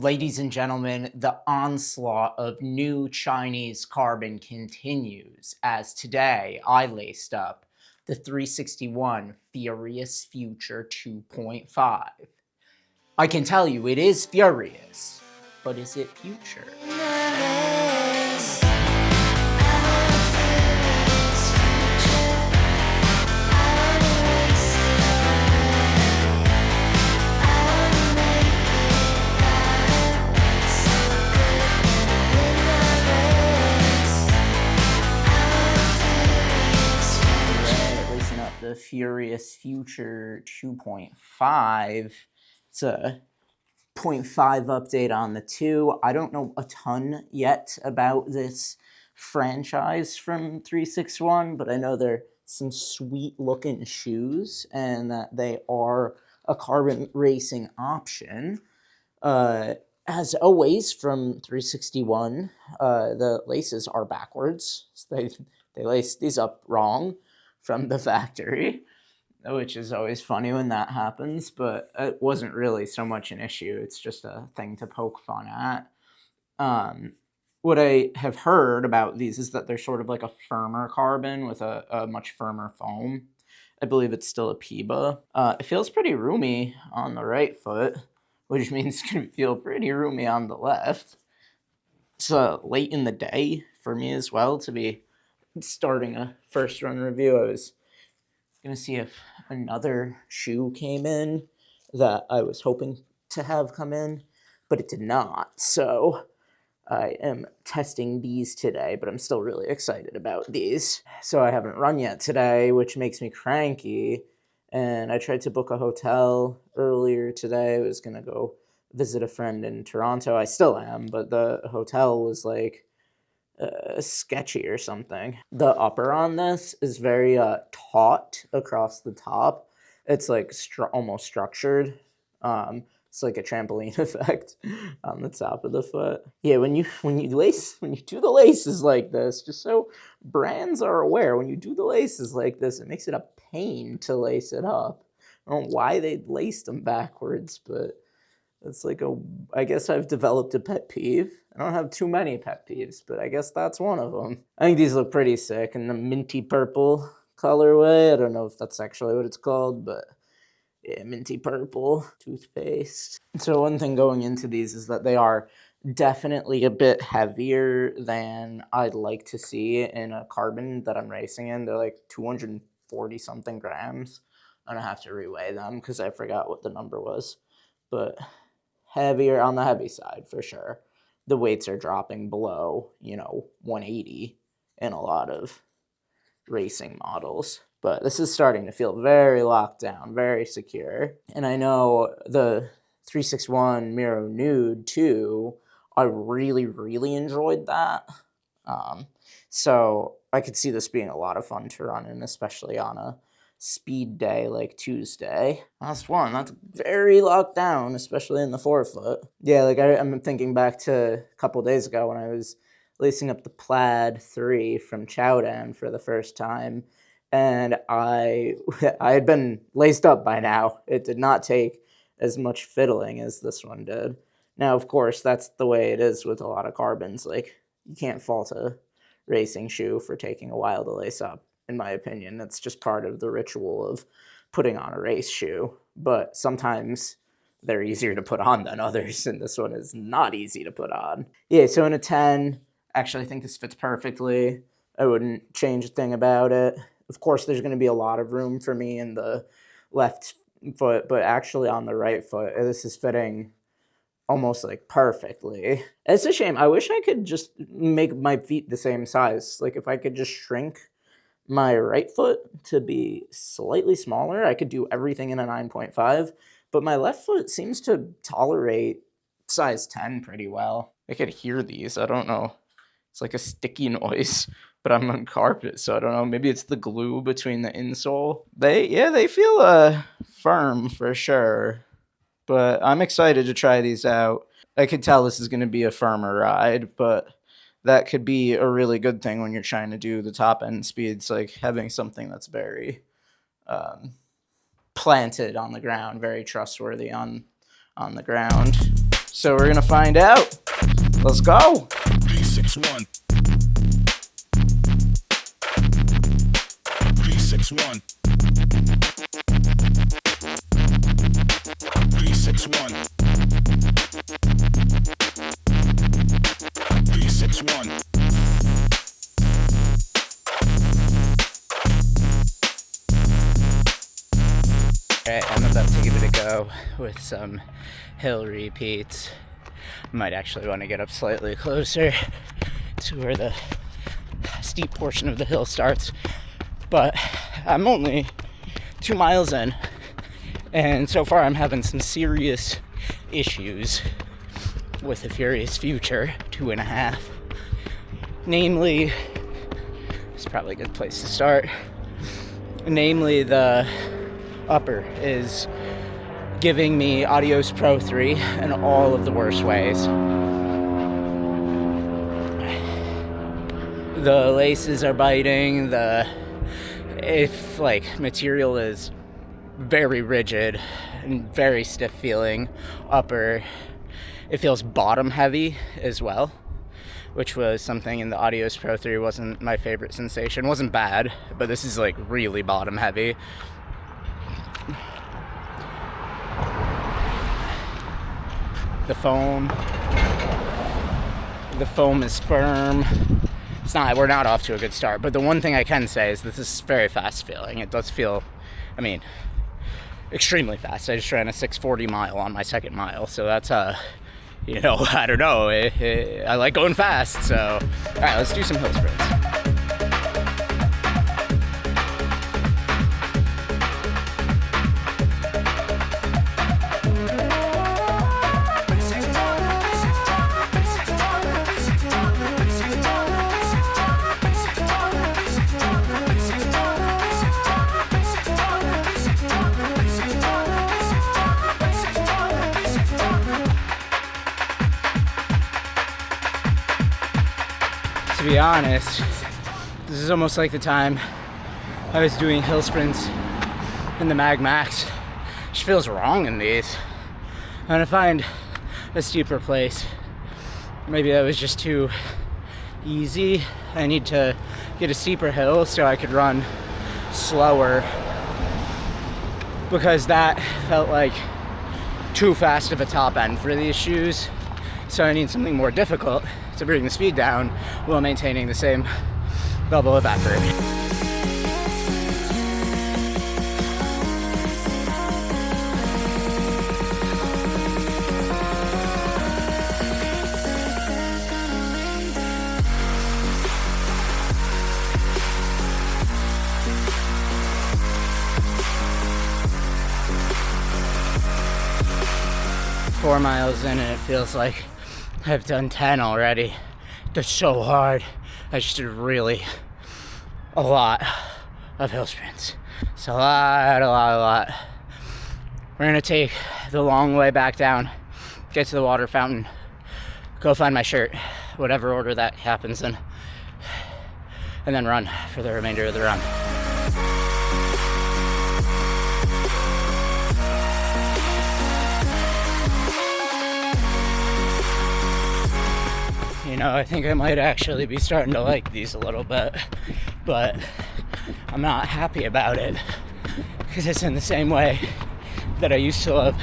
Ladies and gentlemen, the onslaught of new Chinese carbon continues as today I laced up the 361 Furious Future 2.5. I can tell you it is furious, but is it future? The Furious Future 2.5. It's a 0.5 update on the 2. I don't know a ton yet about this franchise from 361, but I know they're some sweet looking shoes and that they are a carbon racing option. As always from 361, the laces are backwards. So they lace these up wrong from the factory, which is always funny when that happens, but it wasn't really so much an issue. It's just a thing to poke fun at. What I have heard about these is that they're sort of like a firmer carbon with a much firmer foam. I believe it's still a PIBA. It feels pretty roomy on the right foot, which means it's going to feel pretty roomy on the left. It's late in the day for me as well to be starting a first run review. I was going to see if another shoe came in that I was hoping to have come in, but it did not. So I am testing these today, but I'm still really excited about these. So I haven't run yet today, which makes me cranky. And I tried to book a hotel earlier today. I was going to go visit a friend in Toronto. I still am, but the hotel was like sketchy or something. The upper on this is very taut across the top. It's like almost structured. It's like a trampoline effect on the top of the foot. Yeah, when you do the laces like this, just so brands are aware, when you do the laces like this, it makes it a pain to lace it up. I don't know why they laced them backwards, but it's like I guess I've developed a pet peeve. I don't have too many pet peeves, but I guess that's one of them. I think these look pretty sick in the minty purple colorway. I don't know if that's actually what it's called, but yeah, minty purple toothpaste. So one thing going into these is that they are definitely a bit heavier than I'd like to see in a carbon that I'm racing in. They're like 240 something grams. I'm gonna have to reweigh them because I forgot what the number was, but heavier on the heavy side for sure. The weights are dropping below, 180 in a lot of racing models. But this is starting to feel very locked down, very secure. And I know the 361 Miro Nude too, I really, really enjoyed that. So I could see this being a lot of fun to run in, especially on a speed day like Tuesday. Last one, that's very locked down, especially in the forefoot. Yeah, like I'm thinking back to a couple days ago when I was lacing up the Plaid 3 from Chowdan for the first time, and I had been laced up by now. It did not take as much fiddling as this one did. Now, of course, that's the way it is with a lot of carbons. Like, you can't fault a racing shoe for taking a while to lace up. In my opinion, that's just part of the ritual of putting on a race shoe. But sometimes they're easier to put on than others, and this one is not easy to put on. Yeah, so in a 10, actually I think this fits perfectly. I wouldn't change a thing about it. Of course, there's going to be a lot of room for me in the left foot, but actually on the right foot, this is fitting almost like perfectly. It's a shame. I wish I could just make my feet the same size. Like if I could just shrink my right foot to be slightly smaller, I could do everything in a 9.5, but my left foot seems to tolerate size 10 pretty well. I could hear these. I don't know. It's like a sticky noise, but I'm on carpet, so I don't know. Maybe it's the glue between the insole. They feel firm for sure, but I'm excited to try these out. I could tell this is going to be a firmer ride, but that could be a really good thing when you're trying to do the top end speeds, like having something that's very planted on the ground, very trustworthy on the ground. So we're gonna find out. Let's go. 361. 361. 361. 361. Alright, I'm about to give it a go with some hill repeats. Might actually want to get up slightly closer to where the steep portion of the hill starts, but I'm only 2 miles in, and so far I'm having some serious issues with the Furious Future 2.5. Namely, it's probably a good place to start. Namely, the upper is giving me Adios Pro 3 in all of the worst ways. The laces are biting, material is very rigid and very stiff feeling. Upper, it feels bottom heavy as well, which was something in the Adios Pro 3 wasn't my favorite sensation. It wasn't bad, but this is like really bottom heavy. The foam is firm. We're not off to a good start, but the one thing I can say is this is very fast feeling. It does feel, extremely fast. I just ran a 6:40 mile on my second mile, so that's, I don't know. I like going fast, so. All right, let's do some hill sprints. To be honest, this is almost like the time I was doing hill sprints in the Mag Max. Just feels wrong in these. I'm gonna find a steeper place. Maybe that was just too easy. I need to get a steeper hill so I could run slower, because that felt like too fast of a top end for these shoes. So I need something more difficult to bring the speed down while maintaining the same level of effort. Four miles in and it feels like I've done 10 already. That's so hard. I just did really a lot of hill sprints. It's a lot. We're gonna take the long way back down, get to the water fountain, go find my shirt, whatever order that happens in, and then run for the remainder of the run. I think I might actually be starting to like these a little bit, but I'm not happy about it because it's in the same way that I used to love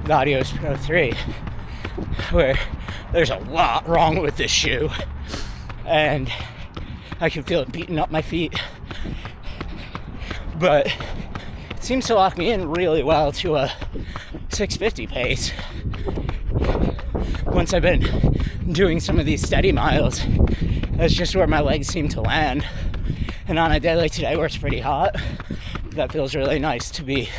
the Adios Pro 3, where there's a lot wrong with this shoe and I can feel it beating up my feet, but it seems to lock me in really well to a 650 pace. Once I've been doing some of these steady miles, that's just where my legs seem to land. And on a day like today where it's pretty hot, that feels really nice to be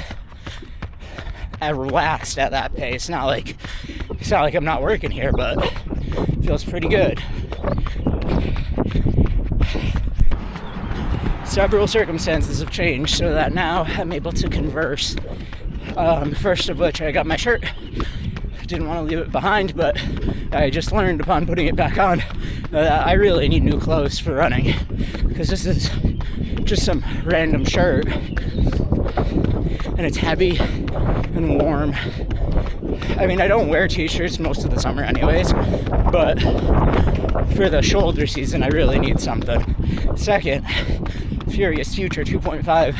relaxed at that pace. It's not like I'm not working here, but it feels pretty good. Several circumstances have changed so that now I'm able to converse. First of which, I got my shirt. Didn't want to leave it behind, but I just learned upon putting it back on that I really need new clothes for running, because this is just some random shirt and it's heavy and warm I mean, I don't wear t-shirts most of the summer anyways, but for the shoulder season, I really need something. Second, Furious Future 2.5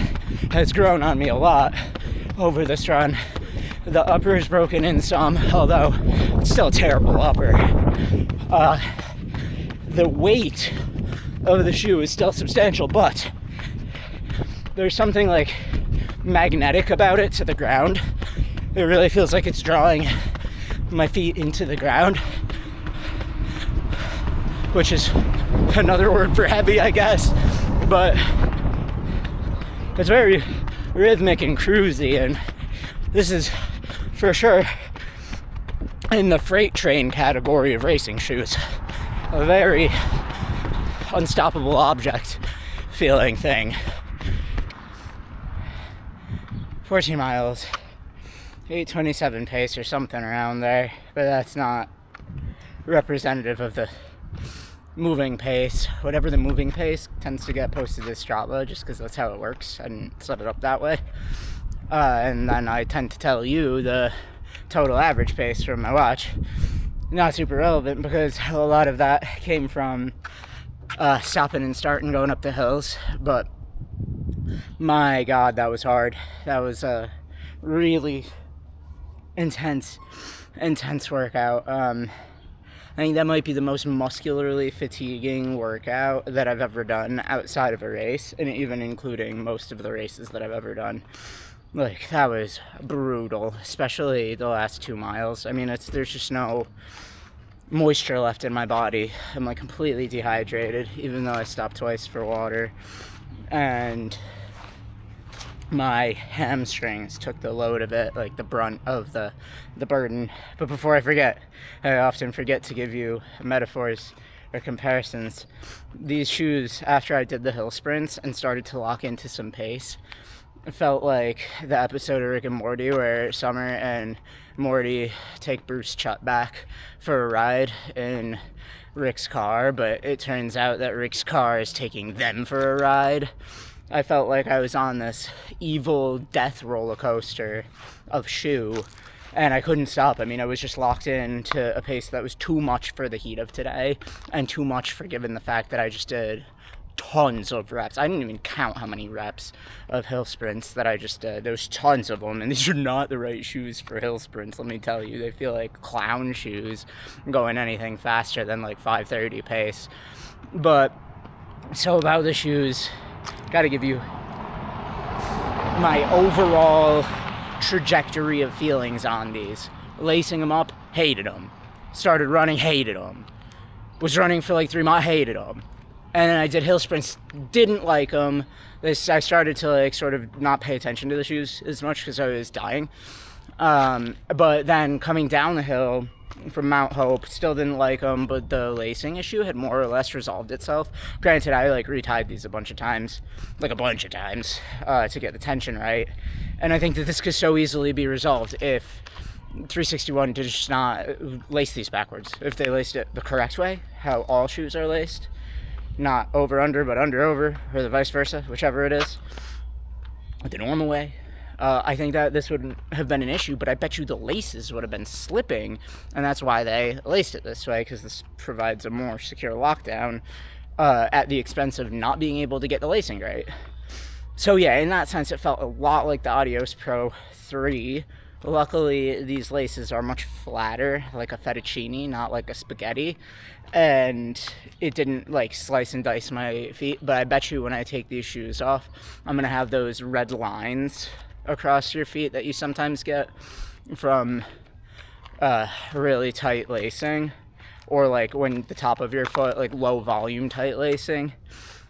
has grown on me a lot over this run. The upper is broken in some, although it's still a terrible upper. The weight of the shoe is still substantial, but there's something like magnetic about it to the ground. It really feels like it's drawing my feet into the ground, which is another word for heavy, I guess, but it's very rhythmic and cruisy, and this is for sure in the freight train category of racing shoes. A very unstoppable object feeling thing. 14 miles, 8:27 pace or something around there, but that's not representative of the moving pace. Whatever the moving pace tends to get posted to Strava, just because that's how it works. I didn't set it up that way. And then I tend to tell you the total average pace from my watch. Not super relevant, because a lot of that came from stopping and starting going up the hills, but my god, that was hard. That was a really intense workout. I think that might be the most muscularly fatiguing workout that I've ever done outside of a race, and even including most of the races that I've ever done. Like, that was brutal, especially the last 2 miles. I mean, there's just no moisture left in my body. I'm like completely dehydrated, even though I stopped twice for water, and my hamstrings took the load of it, like the brunt of the burden. But before I forget, I often forget to give you metaphors or comparisons. These shoes, after I did the hill sprints and started to lock into some pace, it felt like the episode of Rick and Morty where Summer and Morty take Bruce Chutt back for a ride in Rick's car, but it turns out that Rick's car is taking them for a ride. I felt like I was on this evil death roller coaster of shoe, and I couldn't stop. I mean, I was just locked into a pace that was too much for the heat of today, and too much for given the fact that I just did tons of reps. I didn't even count how many reps of hill sprints that I just did. There's tons of them, and these are not the right shoes for hill sprints, let me tell you. They feel like clown shoes going anything faster than like 5:30 pace. But, so about the shoes, gotta give you my overall trajectory of feelings on these. Lacing them up, hated them. Started running, hated them. Was running for like 3 miles, hated them. And then I did hill sprints, didn't like them. I started to like sort of not pay attention to the shoes as much because I was dying. But then coming down the hill from Mount Hope, still didn't like them, but the lacing issue had more or less resolved itself. Granted, I like retied these a bunch of times, to get the tension right. And I think that this could so easily be resolved if 361 did just not lace these backwards. If they laced it the correct way, how all shoes are laced, not over under but under over, or the vice versa, whichever it is, the normal way, I think that this would have been an issue. But I bet you the laces would have been slipping, and that's why they laced it this way, because this provides a more secure lockdown at the expense of not being able to get the lacing right. So yeah, in that sense, it felt a lot like the Adios Pro 3. Luckily, these laces are much flatter, like a fettuccine, not like a spaghetti, and it didn't like slice and dice my feet. But I bet you when I take these shoes off, I'm gonna have those red lines across your feet that you sometimes get from really tight lacing, or like when the top of your foot, like low volume tight lacing.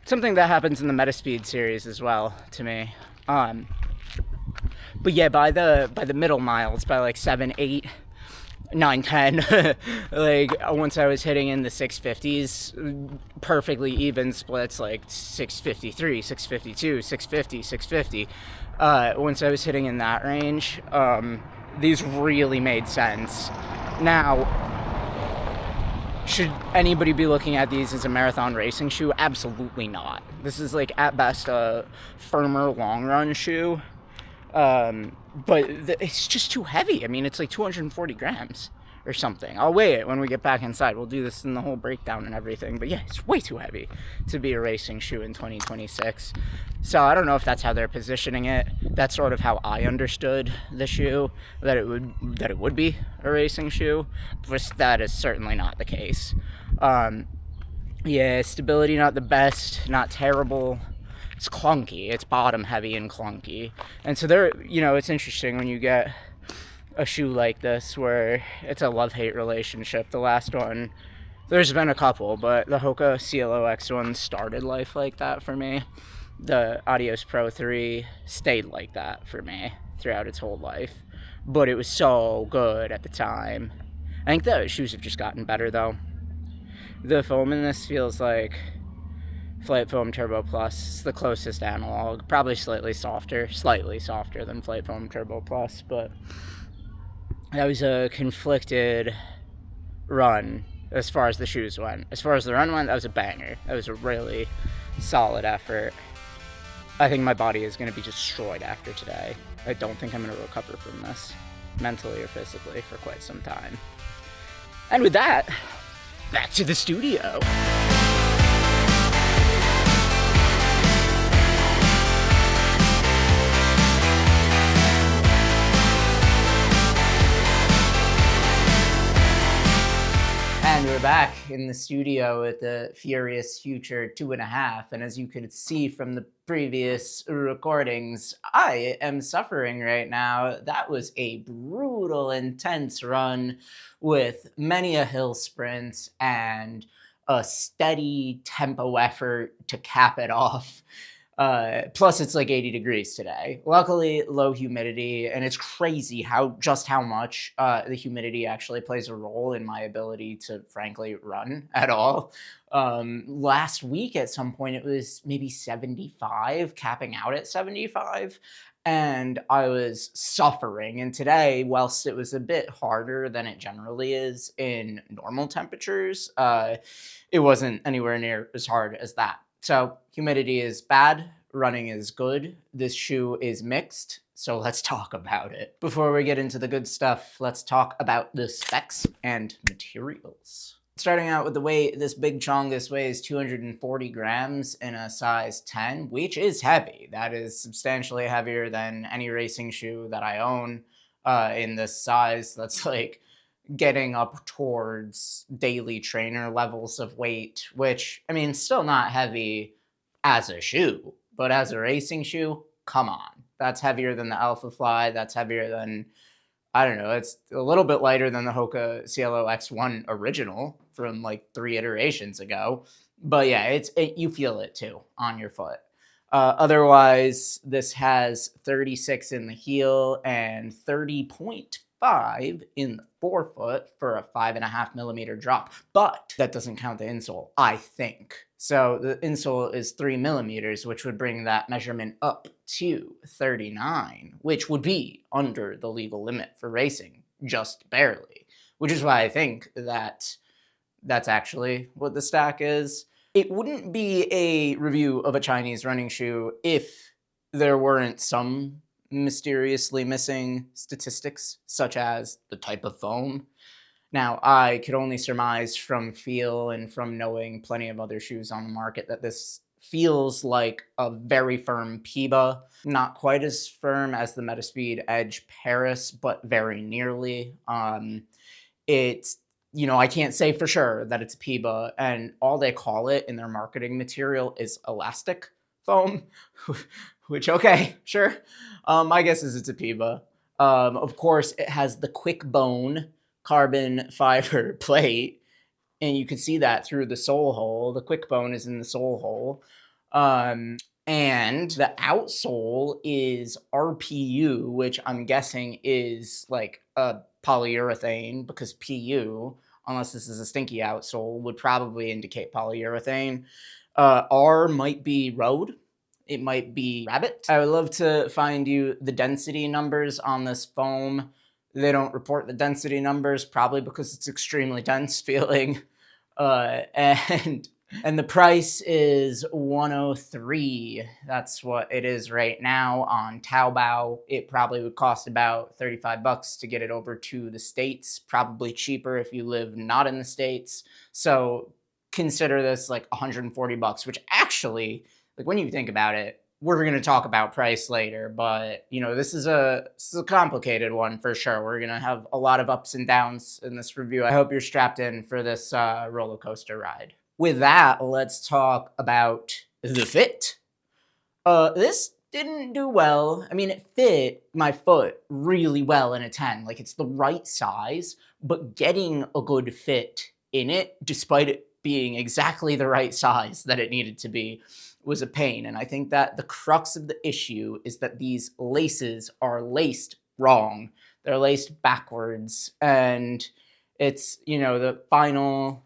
Something that happens in the Metaspeed series as well to me. But yeah, by the middle miles, by like 7, 8, 9, 10, like once I was hitting in the 650s, perfectly even splits, like 653, 652, 650, 650. Once I was hitting in that range, these really made sense. Now, should anybody be looking at these as a marathon racing shoe? Absolutely not. This is like at best a firmer long run shoe. but it's just too heavy. I mean, it's like 240 grams or something. I'll weigh it when we get back inside. We'll do this in the whole breakdown and everything. But yeah, it's way too heavy to be a racing shoe in 2026. So I don't know if that's how they're positioning it. That's sort of how I understood the shoe, that it would be a racing shoe, but that is certainly not the case. Yeah, stability not the best, not terrible. It's clunky. It's bottom heavy and clunky. And so it's interesting when you get a shoe like this where it's a love-hate relationship. The last one, there's been a couple, but the Hoka CLOX one started life like that for me. The Adios Pro 3 stayed like that for me throughout its whole life. But it was so good at the time. I think the shoes have just gotten better, though. The foam in this feels like Flight Foam Turbo Plus. It's the closest analog. Probably slightly softer than Flight Foam Turbo Plus, but that was a conflicted run as far as the shoes went. As far as the run went, that was a banger. That was a really solid effort. I think my body is going to be destroyed after today. I don't think I'm going to recover from this, mentally or physically, for quite some time. And with that, back to the studio. And we're back in the studio at the Furious Future 2.5. And as you could see from the previous recordings, I am suffering right now. That was a brutal, intense run with many a hill sprint and a steady tempo effort to cap it off. Plus, it's like 80 degrees today. Luckily, low humidity, and it's crazy how much the humidity actually plays a role in my ability to, frankly, run at all. Last week, at some point, it was maybe 75, capping out at 75, and I was suffering. And today, whilst it was a bit harder than it generally is in normal temperatures, it wasn't anywhere near as hard as that. So humidity is bad, running is good, this shoe is mixed, so let's talk about it. Before we get into the good stuff, let's talk about the specs and materials. Starting out with the weight, this big chongus weighs 240 grams in a size 10, which is heavy. That is substantially heavier than any racing shoe that I own in this size. That's like getting up towards daily trainer levels of weight, which, I mean, still not heavy as a shoe, but as a racing shoe, come on. That's heavier than the Alpha Fly. That's heavier than, I don't know, it's a little bit lighter than the Hoka CLOX1 original from like 3 iterations ago. But yeah, you feel it too on your foot. Otherwise, this has 36 in the heel and 30.5 in the forefoot for a 5.5 millimeter drop. But that doesn't count the insole, I think. So the insole is 3 millimeters, which would bring that measurement up to 39, which would be under the legal limit for racing, just barely. Which is why I think that that's actually what the stack is. It wouldn't be a review of a Chinese running shoe if there weren't some mysteriously missing statistics, such as the type of foam. Now, I could only surmise from feel and from knowing plenty of other shoes on the market that this feels like a very firm PIBA. Not quite as firm as the Metaspeed Edge Paris, but very nearly. It's, I can't say for sure that it's PIBA, and all they call it in their marketing material is elastic foam, which, okay, sure. My guess is it's a PIBA. Of course, it has the quick bone carbon fiber plate, and you can see that through the sole hole. The quick bone is in the sole hole. And the outsole is RPU, which I'm guessing is like a polyurethane, because PU, unless this is a stinky outsole, would probably indicate polyurethane. R might be road. It might be rabbit. I would love to find you the density numbers on this foam. They don't report the density numbers, probably because it's extremely dense feeling. And And the price is 103. That's what it is right now on Taobao. It probably would cost about 35 bucks to get it over to the States, probably cheaper if you live not in the States. So consider this like 140 bucks, which actually, like when you think about it, we're going to talk about price later, but you know, this is a complicated one for sure. We're going to have a lot of ups and downs in this review. I hope you're strapped in for this roller coaster ride. With that, let's talk about the fit. This didn't do well. I mean, it fit my foot really well in a 10. Like, it's the right size, but getting a good fit in it, despite it being exactly the right size that it needed to be, was a pain. And I think that the crux of the issue is that these laces are laced wrong. They're laced backwards. And it's, you know, the final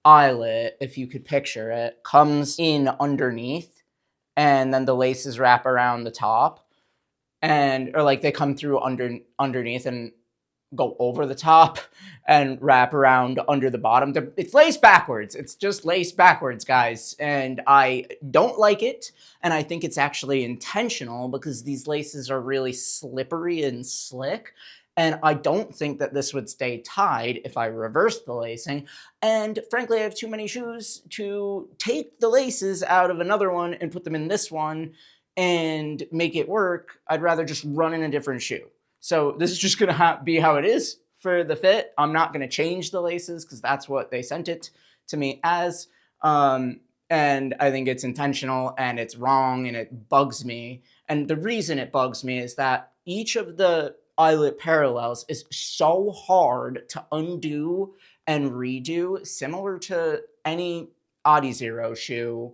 eyelet, if you could picture it, comes in underneath, and then the laces wrap around the top, and or like they come through underneath and go over the top and wrap around under the bottom. It's laced backwards. It's just laced backwards, guys. And I don't like it. And I think it's actually intentional because these laces are really slippery and slick. And I don't think that this would stay tied if I reversed the lacing. And frankly, I have too many shoes to take the laces out of another one and put them in this one and make it work. I'd rather just run in a different shoe. So this is just going to be how it is for the fit. I'm not going to change the laces because that's what they sent it to me as. And I think it's intentional and it's wrong and it bugs me. And the reason it bugs me is that each of the eyelet parallels is so hard to undo and redo, similar to any Adizero shoe,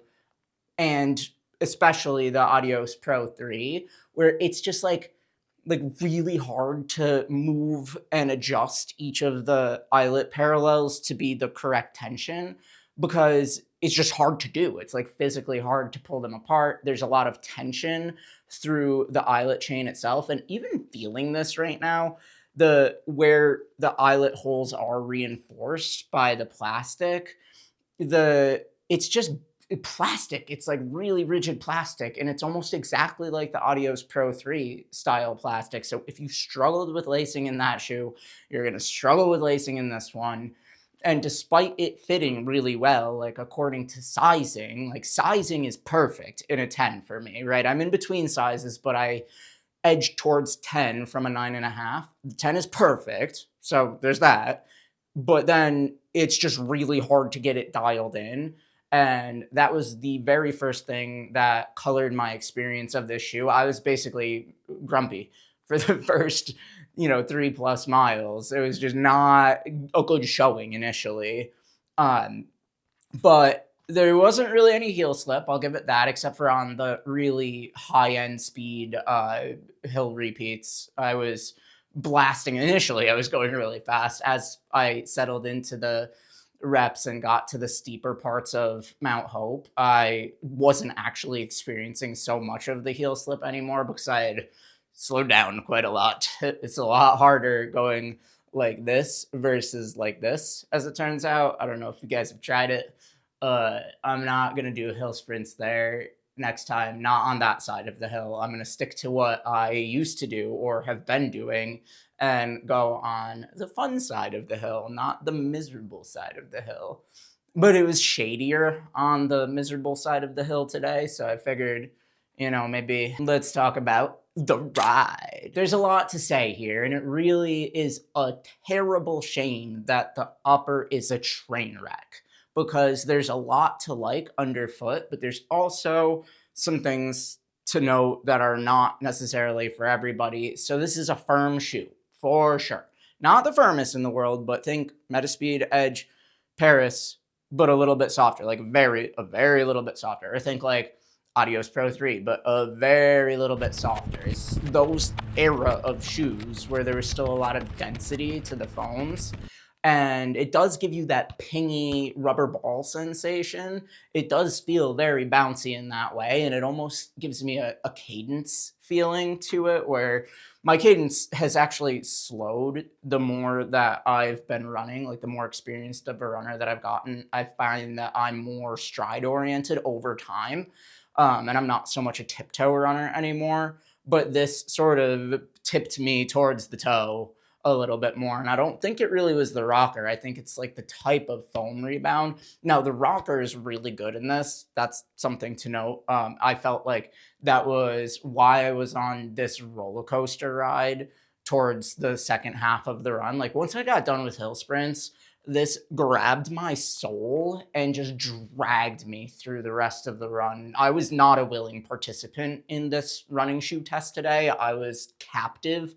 and especially the Adios Pro 3, where it's just like really hard to move and adjust each of the eyelet parallels to be the correct tension because it's just hard to do. It's like physically hard to pull them apart. There's a lot of tension through the eyelet chain itself. And even feeling this right now, where the eyelet holes are reinforced by the plastic, it's just plastic. It's like really rigid plastic, and it's almost exactly like the Adios Pro 3 style plastic. So if you struggled with lacing in that shoe, you're going to struggle with lacing in this one. And despite it fitting really well, like according to sizing, like sizing is perfect in a 10 for me, right? I'm in between sizes, but I edge towards 10 from a 9.5. The 10 is perfect, so there's that. But then it's just really hard to get it dialed in. And that was the very first thing that colored my experience of this shoe. I was basically grumpy for the first, 3+ miles. It was just not a good showing initially. But there wasn't really any heel slip, I'll give it that, except for on the really high-end speed hill repeats. I was blasting. Initially, I was going really fast. As I settled into the reps and got to the steeper parts of Mount Hope, I wasn't actually experiencing so much of the heel slip anymore because I had slowed down quite a lot. It's a lot harder going like this versus like this, as it turns out. I don't know if you guys have tried it. I'm not going to do hill sprints there next time, not on that side of the hill. I'm going to stick to what I used to do or have been doing and go on the fun side of the hill, not the miserable side of the hill. But it was shadier on the miserable side of the hill today, so I figured, maybe let's talk about the ride. There's a lot to say here, and it really is a terrible shame that the upper is a train wreck, because there's a lot to like underfoot, but there's also some things to note that are not necessarily for everybody. So this is a firm shoe, for sure. Not the firmest in the world, but think Metaspeed Edge Paris, but a little bit softer, like a very little bit softer. Or think like Adios Pro 3, but a very little bit softer. It's those era of shoes where there was still a lot of density to the foams. and it does give you that pingy rubber ball sensation. It does feel very bouncy in that way, and it almost gives me a cadence feeling to it, where my cadence has actually slowed the more that I've been running. Like, the more experienced of a runner that I've gotten, I find that I'm more stride oriented over time. And I'm not so much a tiptoe runner anymore, but this sort of tipped me towards the toe a little bit more. And I don't think it really was the rocker. I think it's like the type of foam rebound. Now, the rocker is really good in this. That's something to note. I felt like that was why I was on this roller coaster ride towards the second half of the run. Like, once I got done with hill sprints, this grabbed my soul and just dragged me through the rest of the run. I was not a willing participant in this running shoe test today. I was captive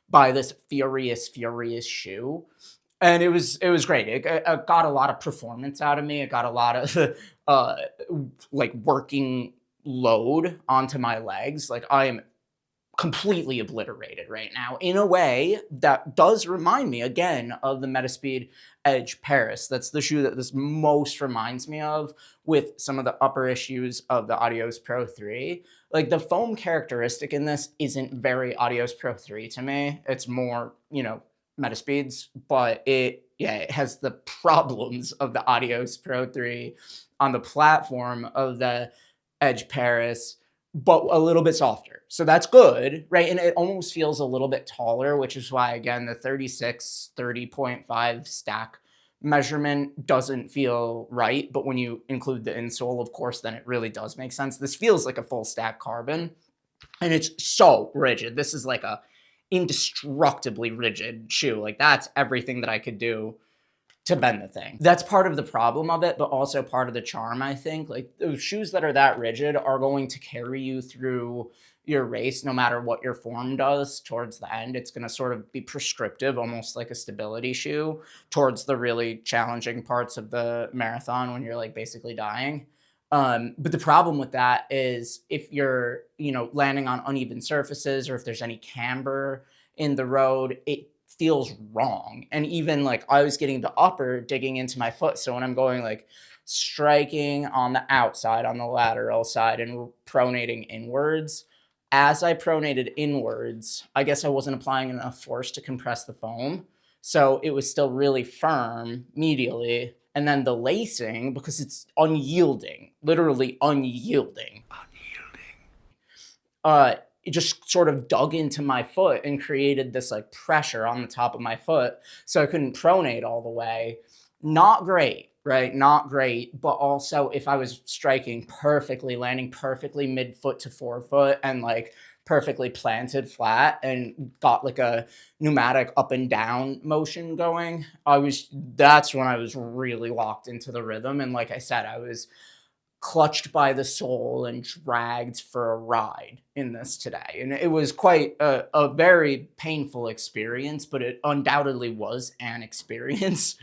by this furious, furious shoe. And it was great. It got a lot of performance out of me. It got a lot of like working load onto my legs. Like, I am completely obliterated right now in a way that does remind me again of the Metaspeed Edge Paris. That's the shoe that this most reminds me of, with some of the upper issues of the Adios Pro 3. Like, the foam characteristic in this isn't very Adios Pro 3 to me. It's more, Metaspeeds, but it has the problems of the Adios Pro 3 on the platform of the Edge Paris, but a little bit softer. So that's good, right? And it almost feels a little bit taller, which is why, again, the 36, 30.5 stack measurement doesn't feel right. But when you include the insole, of course, then it really does make sense. This feels like a full stack carbon, and it's so rigid. This is like a indestructibly rigid shoe. Like, that's everything that I could do to bend the thing. That's part of the problem of it, but also part of the charm, I think. Like, those shoes that are that rigid are going to carry you through your race no matter what your form does towards the end. It's going to sort of be prescriptive, almost like a stability shoe, towards the really challenging parts of the marathon when you're like basically dying. But the problem with that is if you're, landing on uneven surfaces, or if there's any camber in the road, it feels wrong. And even like, I was getting the upper digging into my foot. So when I'm going like striking on the outside, on the lateral side, and pronating inwards, as I pronated inwards, I guess I wasn't applying enough force to compress the foam. So it was still really firm medially. And then the lacing, because it's unyielding, literally unyielding, it just sort of dug into my foot and created this like pressure on the top of my foot. So I couldn't pronate all the way. Not great, right? Not great. But also, if I was striking perfectly, landing perfectly mid-foot to forefoot, and like perfectly planted flat, and got like a pneumatic up and down motion going, that's when I was really locked into the rhythm. And like I said, I was clutched by the soul and dragged for a ride in this today. And it was quite a very painful experience, but it undoubtedly was an experience.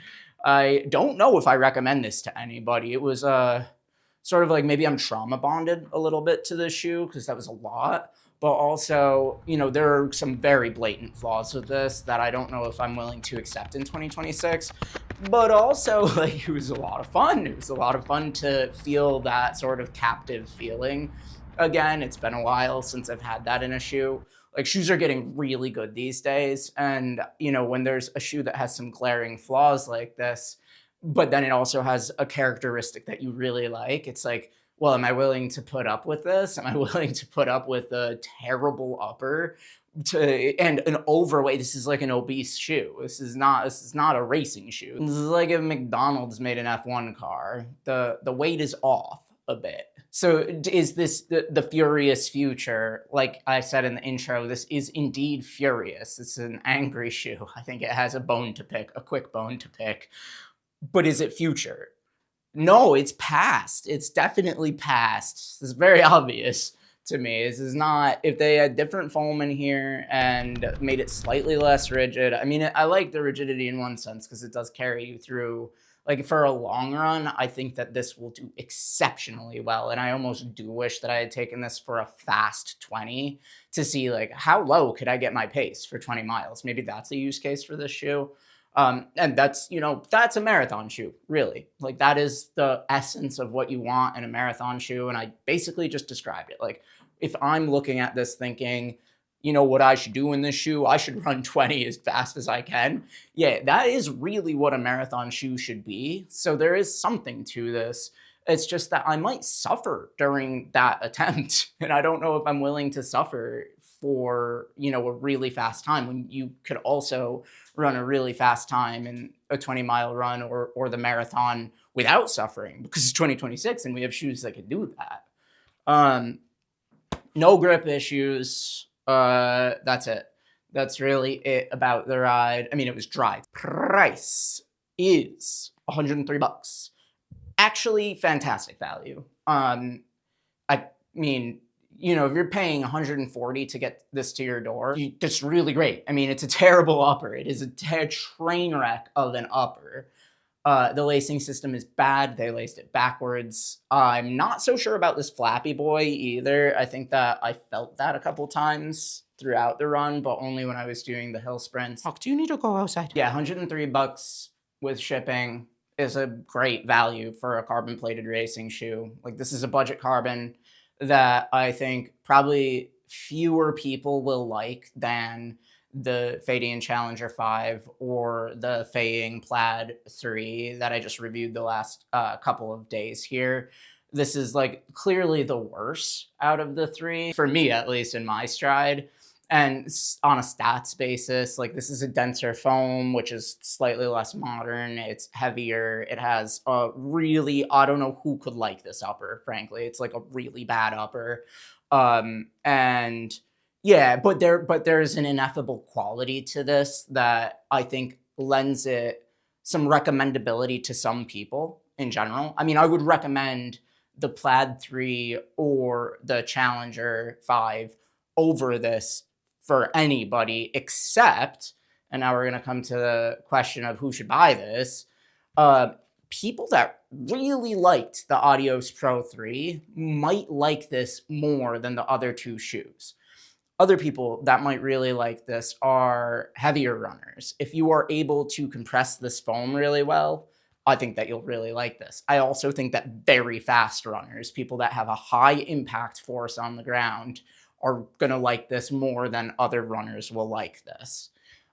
I don't know if I recommend this to anybody. It was sort of like, maybe I'm trauma bonded a little bit to this shoe because that was a lot. But also, there are some very blatant flaws with this that I don't know if I'm willing to accept in 2026. But also, like, it was a lot of fun. It was a lot of fun to feel that sort of captive feeling again. It's been a while since I've had that in a shoe. Like, shoes are getting really good these days. And, when there's a shoe that has some glaring flaws like this, but then it also has a characteristic that you really like, it's like, well, am I willing to put up with this? Am I willing to put up with a terrible upper and an overweight? This is like an obese shoe. This is not a racing shoe. This is like if McDonald's made an F1 car. The weight is off a bit. So is this the furious future? Like I said in the intro, this is indeed furious. It's an angry shoe. I think it has a bone to pick, a quick bone to pick. But is it future? No, it's past. It's definitely past. It's very obvious to me. This is not, if they had different foam in here and made it slightly less rigid. I mean, I like the rigidity in one sense because it does carry you through. Like, for a long run, I think that this will do exceptionally well. And I almost do wish that I had taken this for a fast 20 to see, like, how low could I get my pace for 20 miles? Maybe that's a use case for this shoe. And that's, that's a marathon shoe, really. Like, that is the essence of what you want in a marathon shoe. And I basically just described it. Like, if I'm looking at this thinking, what I should do in this shoe, I should run 20 as fast as I can. Yeah, that is really what a marathon shoe should be. So there is something to this. It's just that I might suffer during that attempt. And I don't know if I'm willing to suffer for, a really fast time when you could also run a really fast time in a 20-mile run or the marathon without suffering, because it's 2026 and we have shoes that can do that. No grip issues. That's it. That's really it about the ride. I mean, it was dry. Price is $103. Actually, fantastic value. I mean, if you're paying $140 to get this to your door, that's really great. I mean, it's a terrible upper. It is a train wreck of an upper. The lacing system is bad. They laced it backwards. I'm not so sure about this flappy boy either. I think that I felt that a couple times throughout the run, but only when I was doing the hill sprints. Fuck, do you need to go outside? Yeah, $103 with shipping is a great value for a carbon plated racing shoe. Like, this is a budget carbon that I think probably fewer people will like than the Fadian Challenger 5 or the Faying Plaid 3 that I just reviewed the last couple of days here. This is like clearly the worst out of the three, for me at least in my stride. And on a stats basis, like, this is a denser foam, which is slightly less modern. It's heavier. It has a really, I don't know who could like this upper, frankly. It's like a really bad upper. And yeah, but there's an ineffable quality to this that I think lends it some recommendability to some people in general. I mean, I would recommend the Plaid 3 or the Challenger 5 over this for anybody, except, and now we're going to come to the question of who should buy this, people that really liked the Adios Pro 3 might like this more than the other two shoes. Other people that might really like this are heavier runners. If you are able to compress this foam really well, I think that you'll really like this. I also think that very fast runners, people that have a high impact force on the ground, are going to like this more than other runners will like this.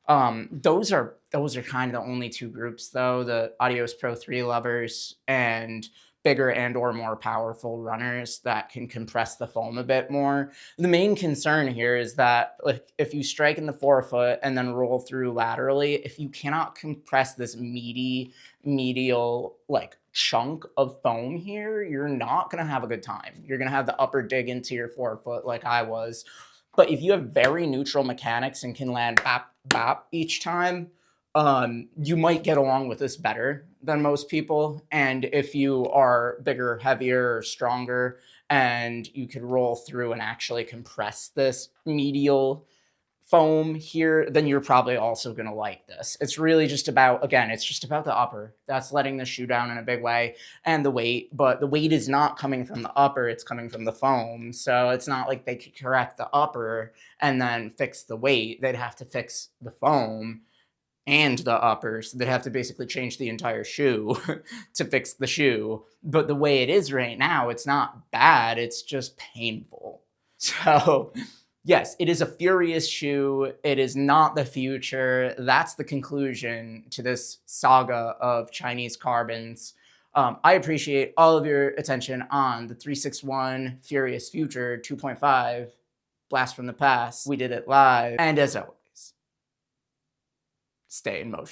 Those are kind of the only two groups, though, the Adios Pro 3 lovers and bigger and or more powerful runners that can compress the foam a bit more. The main concern here is that, like, if you strike in the forefoot and then roll through laterally, if you cannot compress this medial like chunk of foam here, you're not going to have a good time. You're going to have the upper dig into your forefoot like I was. But if you have very neutral mechanics and can land bap, bap each time, you might get along with this better than most people. And if you are bigger, heavier, or stronger, and you could roll through and actually compress this medial foam here, then you're probably also going to like this. It's really just about, again, it's just about the upper. That's letting the shoe down in a big way, and the weight. But the weight is not coming from the upper, it's coming from the foam. So it's not like they could correct the upper and then fix the weight. They'd have to fix the foam and the uppers. They'd have to basically change the entire shoe to fix the shoe. But the way it is right now, it's not bad, it's just painful. So yes, it is a furious shoe. It is not the future. That's the conclusion to this saga of Chinese carbons. I appreciate all of your attention on the 361 Furious Future 2.5 Blast from the Past. We did it live. And as always, stay in motion.